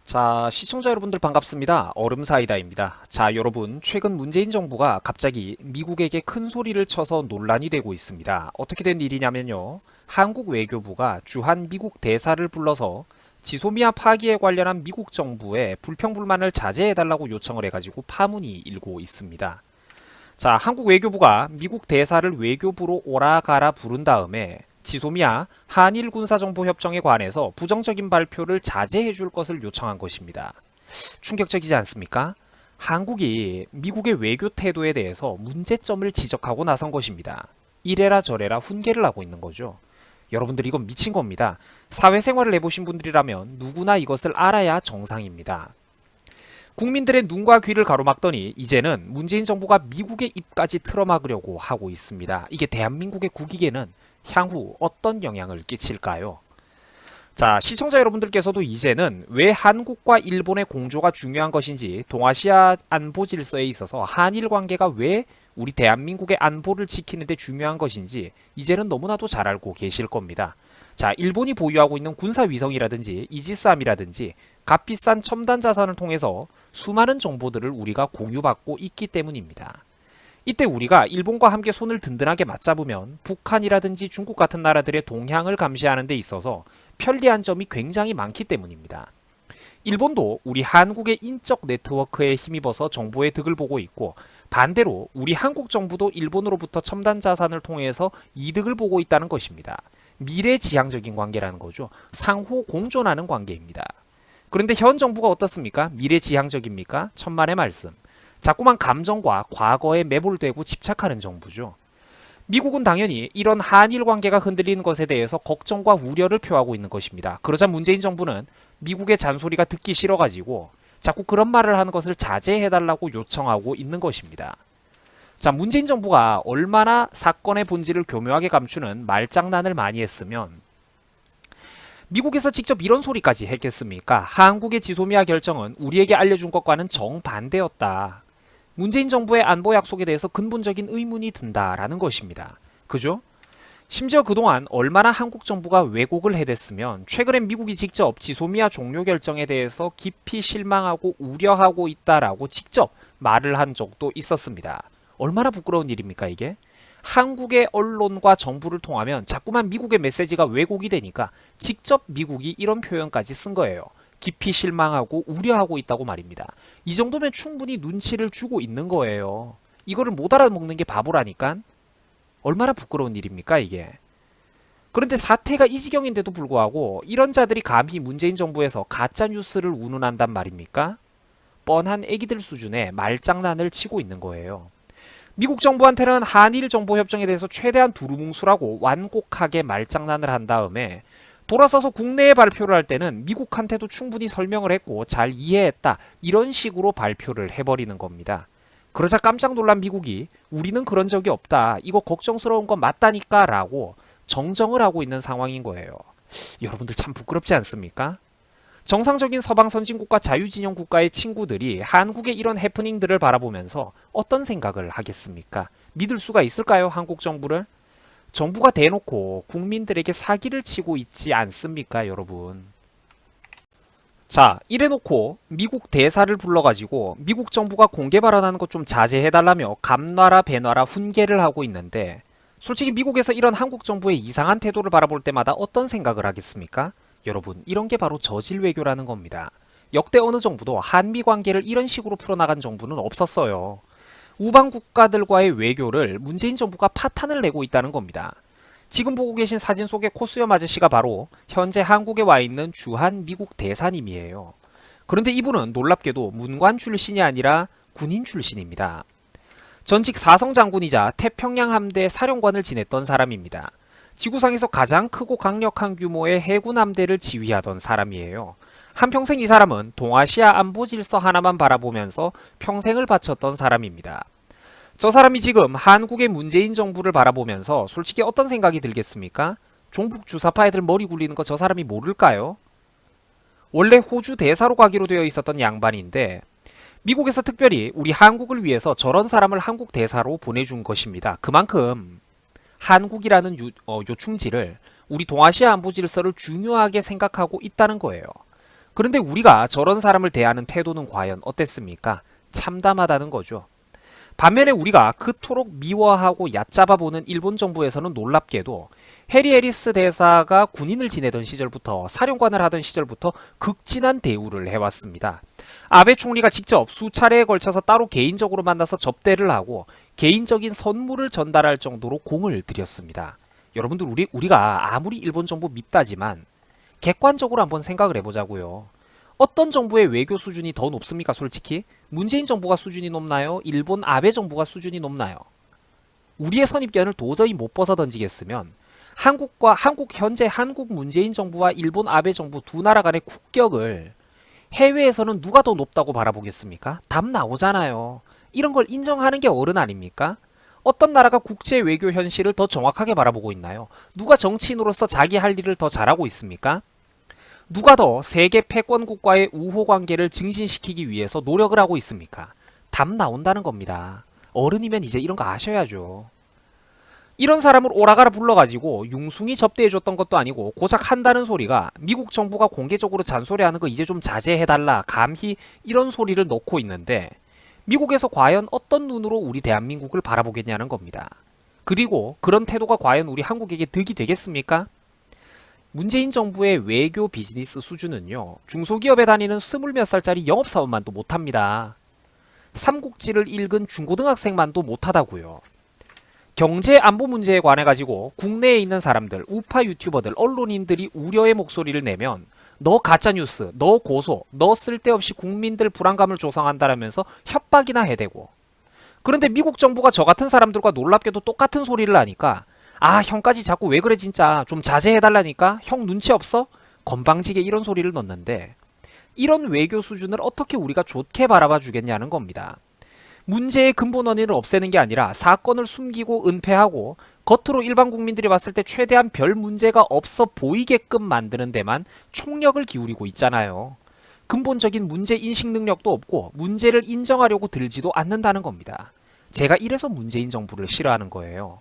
자, 시청자 여러분들 반갑습니다. 얼음사이다입니다. 자, 여러분, 최근 문재인 정부가 갑자기 미국에게 큰 소리를 쳐서 논란이 되고 있습니다. 어떻게 된 일이냐면요. 한국 외교부가 주한 미국 대사를 불러서 지소미아 파기에 관련한 미국 정부의 불평불만을 자제해달라고 요청을 해가지고 파문이 일고 있습니다. 자, 한국 외교부가 미국 대사를 외교부로 오라가라 부른 다음에 지소미아 한일 군사정보협정에 관해서 부정적인 발표를 자제해 줄 것을 요청한 것입니다. 충격적이지 않습니까? 한국이 미국의 외교 태도에 대해서 문제점을 지적하고 나선 것입니다. 이래라 저래라 훈계를 하고 있는 거죠. 여러분들 이건 미친 겁니다. 사회생활을 해보신 분들이라면 누구나 이것을 알아야 정상입니다. 국민들의 눈과 귀를 가로막더니 이제는 문재인 정부가 미국의 입까지 틀어막으려고 하고 있습니다. 이게 대한민국의 국익에는 향후 어떤 영향을 끼칠까요? 자, 시청자 여러분들께서도 이제는 왜 한국과 일본의 공조가 중요한 것인지, 동아시아 안보 질서에 있어서 한일 관계가 왜 우리 대한민국의 안보를 지키는 데 중요한 것인지 이제는 너무나도 잘 알고 계실 겁니다. 자, 일본이 보유하고 있는 군사위성이라든지 이지스함이라든지 값비싼 첨단 자산을 통해서 수많은 정보들을 우리가 공유받고 있기 때문입니다. 이때 우리가 일본과 함께 손을 든든하게 맞잡으면 북한이라든지 중국 같은 나라들의 동향을 감시하는 데 있어서 편리한 점이 굉장히 많기 때문입니다. 일본도 우리 한국의 인적 네트워크에 힘입어서 정보의 득을 보고 있고, 반대로 우리 한국 정부도 일본으로부터 첨단 자산을 통해서 이득을 보고 있다는 것입니다. 미래지향적인 관계라는 거죠. 상호 공존하는 관계입니다. 그런데 현 정부가 어떻습니까? 미래지향적입니까? 천만의 말씀. 자꾸만 감정과 과거에 매몰되고 집착하는 정부죠. 미국은 당연히 이런 한일 관계가 흔들리는 것에 대해서 걱정과 우려를 표하고 있는 것입니다. 그러자 문재인 정부는 미국의 잔소리가 듣기 싫어가지고 자꾸 그런 말을 하는 것을 자제해달라고 요청하고 있는 것입니다. 자, 문재인 정부가 얼마나 사건의 본질을 교묘하게 감추는 말장난을 많이 했으면 미국에서 직접 이런 소리까지 했겠습니까? 한국의 지소미아 결정은 우리에게 알려준 것과는 정반대였다. 문재인 정부의 안보 약속에 대해서 근본적인 의문이 든다라는 것입니다. 그죠? 심지어 그동안 얼마나 한국 정부가 왜곡을 해댔으면 최근엔 미국이 직접 지소미아 종료 결정에 대해서 깊이 실망하고 우려하고 있다라고 직접 말을 한 적도 있었습니다. 얼마나 부끄러운 일입니까 이게? 한국의 언론과 정부를 통하면 자꾸만 미국의 메시지가 왜곡이 되니까 직접 미국이 이런 표현까지 쓴 거예요. 깊이 실망하고 우려하고 있다고 말입니다. 이 정도면 충분히 눈치를 주고 있는 거예요. 이거를 못 알아먹는 게 바보라니까. 얼마나 부끄러운 일입니까 이게. 그런데 사태가 이 지경인데도 불구하고 이런 자들이 감히 문재인 정부에서 가짜뉴스를 운운한단 말입니까? 뻔한 애기들 수준의 말장난을 치고 있는 거예요. 미국 정부한테는 한일 정보협정에 대해서 최대한 두루뭉술하고 완곡하게 말장난을 한 다음에 돌아서서 국내에 발표를 할 때는 미국한테도 충분히 설명을 했고 잘 이해했다, 이런 식으로 발표를 해버리는 겁니다. 그러자 깜짝 놀란 미국이 우리는 그런 적이 없다, 이거 걱정스러운 건 맞다니까 라고 정정을 하고 있는 상황인 거예요. 여러분들 참 부끄럽지 않습니까? 정상적인 서방 선진국가 자유진영 국가의 친구들이 한국의 이런 해프닝들을 바라보면서 어떤 생각을 하겠습니까? 믿을 수가 있을까요, 한국 정부를? 정부가 대놓고 국민들에게 사기를 치고 있지 않습니까, 여러분? 자, 이래놓고 미국 대사를 불러가지고 미국 정부가 공개 발언하는 것 좀 자제해달라며 감놔라 배놔라 훈계를 하고 있는데, 솔직히 미국에서 이런 한국 정부의 이상한 태도를 바라볼 때마다 어떤 생각을 하겠습니까? 여러분, 이런 게 바로 저질 외교라는 겁니다. 역대 어느 정부도 한미 관계를 이런 식으로 풀어나간 정부는 없었어요. 우방 국가들과의 외교를 문재인 정부가 파탄을 내고 있다는 겁니다. 지금 보고 계신 사진 속의 코수염 아저씨가 바로 현재 한국에 와 있는 주한 미국 대사님이에요. 그런데 이분은 놀랍게도 문관 출신이 아니라 군인 출신입니다. 전직 사성 장군이자 태평양 함대 사령관을 지냈던 사람입니다. 지구상에서 가장 크고 강력한 규모의 해군 함대를 지휘하던 사람이에요. 한평생 이 사람은 동아시아 안보 질서 하나만 바라보면서 평생을 바쳤던 사람입니다. 저 사람이 지금 한국의 문재인 정부를 바라보면서 솔직히 어떤 생각이 들겠습니까? 종북 주사파 애들 머리 굴리는 거 저 사람이 모를까요? 원래 호주 대사로 가기로 되어 있었던 양반인데 미국에서 특별히 우리 한국을 위해서 저런 사람을 한국 대사로 보내준 것입니다. 그만큼 한국이라는 요충지를, 우리 동아시아 안보 질서를 중요하게 생각하고 있다는 거예요. 그런데 우리가 저런 사람을 대하는 태도는 과연 어땠습니까? 참담하다는 거죠. 반면에 우리가 그토록 미워하고 얕잡아 보는 일본 정부에서는 놀랍게도 해리 해리스 대사가 군인을 지내던 시절부터 사령관을 하던 시절부터 극진한 대우를 해왔습니다. 아베 총리가 직접 수차례에 걸쳐서 따로 개인적으로 만나서 접대를 하고 개인적인 선물을 전달할 정도로 공을 들였습니다. 여러분들 우리가 아무리 일본 정부 밉다지만 객관적으로 한번 생각을 해보자고요. 어떤 정부의 외교 수준이 더 높습니까? 솔직히 문재인 정부가 수준이 높나요? 일본 아베 정부가 수준이 높나요? 우리의 선입견을 도저히 못 벗어 던지겠으면 현재 한국 문재인 정부와 일본 아베 정부 두 나라 간의 국격을 해외에서는 누가 더 높다고 바라보겠습니까? 답 나오잖아요. 이런 걸 인정하는 게 어른 아닙니까? 어떤 나라가 국제 외교 현실을 더 정확하게 바라보고 있나요? 누가 정치인으로서 자기 할 일을 더 잘하고 있습니까? 누가 더 세계 패권국과의 우호 관계를 증진시키기 위해서 노력을 하고 있습니까? 답 나온다는 겁니다. 어른이면 이제 이런 거 아셔야죠. 이런 사람을 오라가라 불러가지고 융숭이 접대해줬던 것도 아니고 고작 한다는 소리가 미국 정부가 공개적으로 잔소리하는 거 이제 좀 자제해달라 감히 이런 소리를 넣고 있는데 미국에서 과연 어떤 눈으로 우리 대한민국을 바라보겠냐는 겁니다. 그리고 그런 태도가 과연 우리 한국에게 득이 되겠습니까? 문재인 정부의 외교 비즈니스 수준은요. 중소기업에 다니는 20몇 살짜리 영업사원만도 못합니다. 삼국지를 읽은 중고등학생만도 못하다고요. 경제 안보 문제에 관해 가지고 국내에 있는 사람들, 우파 유튜버들, 언론인들이 우려의 목소리를 내면 너 가짜뉴스, 너 고소, 너 쓸데없이 국민들 불안감을 조성한다라면서 협박이나 해대고 그런데 미국 정부가 저 같은 사람들과 놀랍게도 똑같은 소리를 하니까 아 형까지 자꾸 왜 그래 진짜 좀 자제해달라니까 형 눈치 없어? 건방지게 이런 소리를 넣는데 이런 외교 수준을 어떻게 우리가 좋게 바라봐 주겠냐는 겁니다. 문제의 근본 원인을 없애는 게 아니라 사건을 숨기고 은폐하고 겉으로 일반 국민들이 봤을 때 최대한 별 문제가 없어 보이게끔 만드는 데만 총력을 기울이고 있잖아요. 근본적인 문제 인식 능력도 없고 문제를 인정하려고 들지도 않는다는 겁니다. 제가 이래서 문재인 정부를 싫어하는 거예요.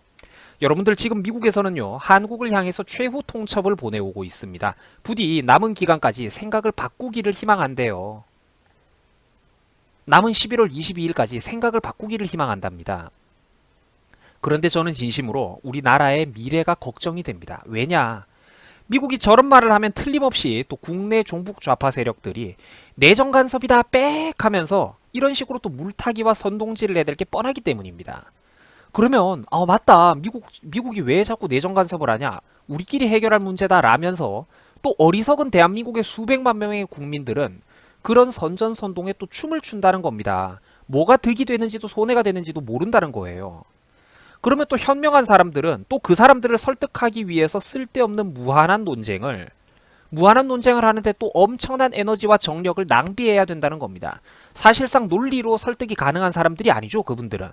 여러분들 지금 미국에서는요 한국을 향해서 최후 통첩을 보내오고 있습니다. 부디 남은 기간까지 생각을 바꾸기를 희망한대요. 남은 11월 22일까지 생각을 바꾸기를 희망한답니다. 그런데 저는 진심으로 우리나라의 미래가 걱정이 됩니다. 왜냐? 미국이 저런 말을 하면 틀림없이 또 국내 종북 좌파 세력들이 내정 간섭이다 빽 하면서 이런 식으로 또 물타기와 선동질을 해댈 게 뻔하기 때문입니다. 그러면 맞다 미국이 왜 자꾸 내정 간섭을 하냐 우리끼리 해결할 문제다 라면서 또 어리석은 대한민국의 수백만 명의 국민들은 그런 선전선동에 또 춤을 춘다는 겁니다. 뭐가 득이 되는지도 손해가 되는지도 모른다는 거예요. 그러면 또 현명한 사람들은 또 그 사람들을 설득하기 위해서 쓸데없는 무한한 논쟁을 하는데 또 엄청난 에너지와 정력을 낭비해야 된다는 겁니다. 사실상 논리로 설득이 가능한 사람들이 아니죠, 그분들은.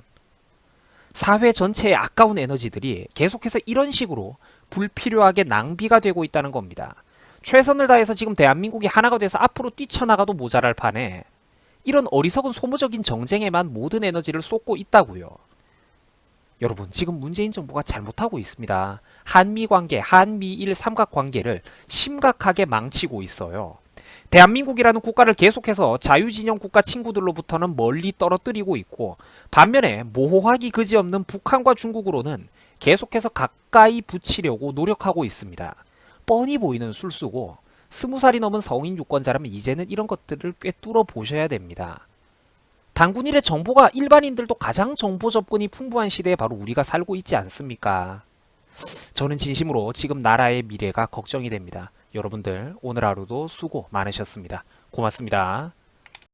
사회 전체의 아까운 에너지들이 계속해서 이런 식으로 불필요하게 낭비가 되고 있다는 겁니다. 최선을 다해서 지금 대한민국이 하나가 돼서 앞으로 뛰쳐나가도 모자랄 판에 이런 어리석은 소모적인 정쟁에만 모든 에너지를 쏟고 있다고요. 여러분 지금 문재인 정부가 잘못하고 있습니다. 한미관계, 한미일 삼각관계를 심각하게 망치고 있어요. 대한민국이라는 국가를 계속해서 자유진영 국가 친구들로부터는 멀리 떨어뜨리고 있고 반면에 모호하기 그지없는 북한과 중국으로는 계속해서 가까이 붙이려고 노력하고 있습니다. 뻔히 보이는 술수고 20살이 넘은 성인 유권자라면 이제는 이런 것들을 꿰뚫어 보셔야 됩니다. 단군 일의 정보가 일반인들도 가장 정보 접근이 풍부한 시대에 바로 우리가 살고 있지 않습니까? 저는 진심으로 지금 나라의 미래가 걱정이 됩니다. 여러분들 오늘 하루도 수고 많으셨습니다. 고맙습니다.